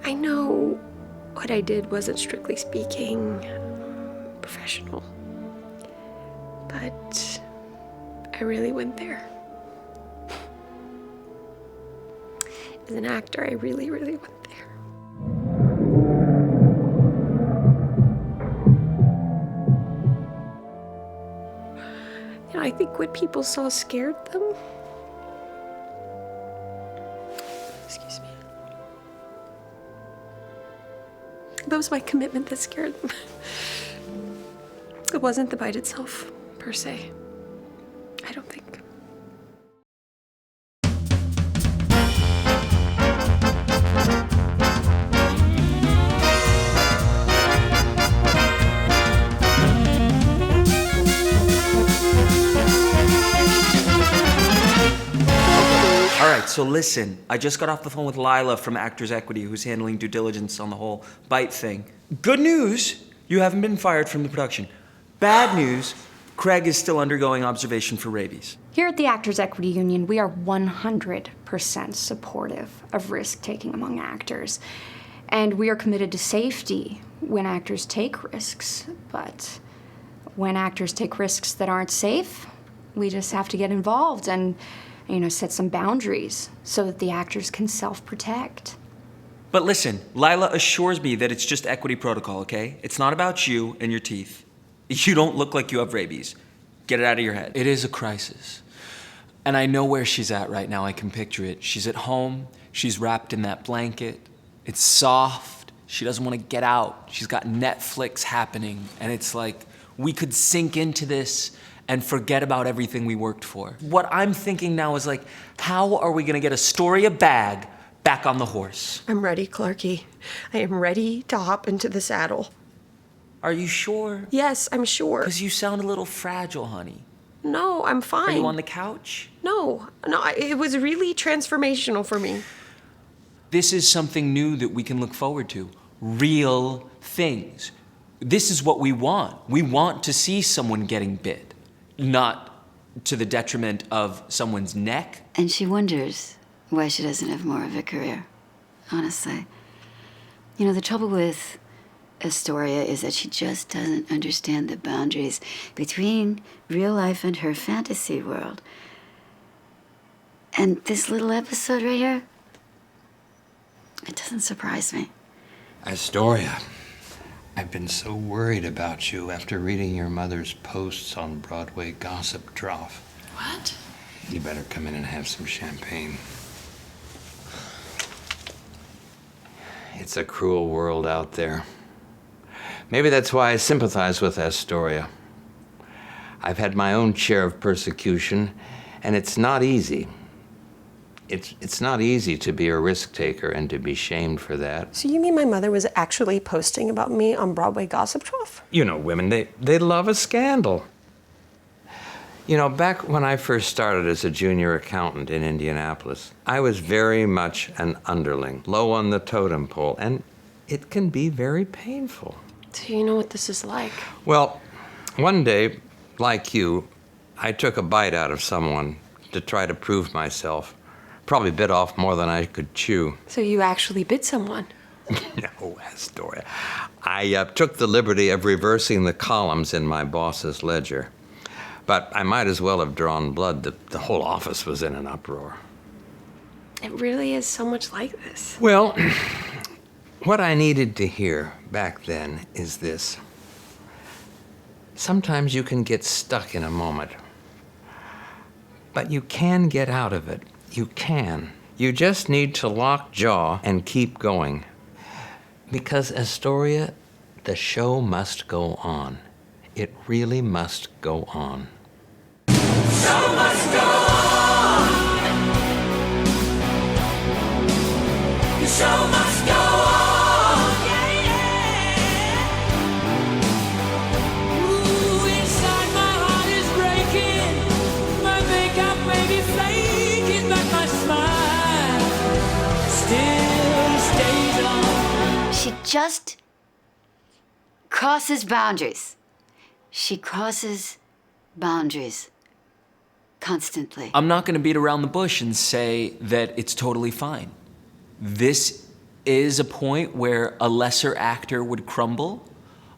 I know what I did wasn't, strictly speaking, professional. But I really went there. As an actor, I really, really went there. You know, I think what people saw scared them. Excuse me. That was my commitment that scared them. It wasn't the bite itself, per se. I don't think. All right, so listen, I just got off the phone with Lila from Actors Equity, who's handling due diligence on the whole bite thing. Good news, you haven't been fired from the production. Bad news, Craig is still undergoing observation for rabies. Here at the Actors Equity Union, we are 100% supportive of risk-taking among actors. And we are committed to safety when actors take risks. But when actors take risks that aren't safe, we just have to get involved and set some boundaries so that the actors can self-protect. But listen, Lila assures me that it's just equity protocol, okay? It's not about you and your teeth. You don't look like you have rabies. Get it out of your head. It is a crisis. And I know where she's at right now. I can picture it. She's at home. She's wrapped in that blanket. It's soft. She doesn't want to get out. She's got Netflix happening. And it's like, we could sink into this and forget about everything we worked for. What I'm thinking now is like, how are we gonna get Astoria Bag back on the horse? I'm ready, Clarky. I am ready to hop into the saddle. Are you sure? Yes, I'm sure. Because you sound a little fragile, honey. No, I'm fine. Are you on the couch? No, it was really transformational for me. This is something new that we can look forward to. Real things. This is what we want. We want to see someone getting bit. Not to the detriment of someone's neck. And she wonders why she doesn't have more of a career, honestly. The trouble with Astoria is that she just doesn't understand the boundaries between real life and her fantasy world. And this little episode right here, it doesn't surprise me. Astoria, I've been so worried about you after reading your mother's posts on Broadway Gossip Trough. What? You better come in and have some champagne. It's a cruel world out there. Maybe that's why I sympathize with Astoria. I've had my own share of persecution, and it's not easy. It's not easy to be a risk taker and to be shamed for that. So you mean my mother was actually posting about me on Broadway Gossip Trough? You know, women, they love a scandal. Back when I first started as a junior accountant in Indianapolis, I was very much an underling, low on the totem pole, and it can be very painful. Do you know what this is like? Well, one day, like you, I took a bite out of someone to try to prove myself. Probably bit off more than I could chew. So you actually bit someone? No, Astoria. I took the liberty of reversing the columns in my boss's ledger. But I might as well have drawn blood. The whole office was in an uproar. It really is so much like this. Well, what I needed to hear back then is this. Sometimes you can get stuck in a moment, but you can get out of it. You can. You just need to lock jaw and keep going. Because, Astoria, the show must go on. It really must go on. Show must go on. The show must go on. Yeah, yeah. Ooh, inside my heart is breaking. My makeup may be flaking, but my smile still stays on. She just crosses boundaries. She crosses boundaries constantly. I'm not going to beat around the bush and say that it's totally fine. This is a point where a lesser actor would crumble,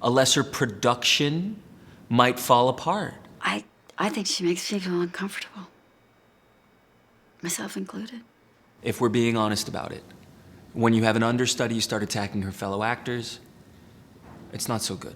a lesser production might fall apart. I think she makes people uncomfortable. Myself included. If we're being honest about it, when you have an understudy, you start attacking her fellow actors, it's not so good.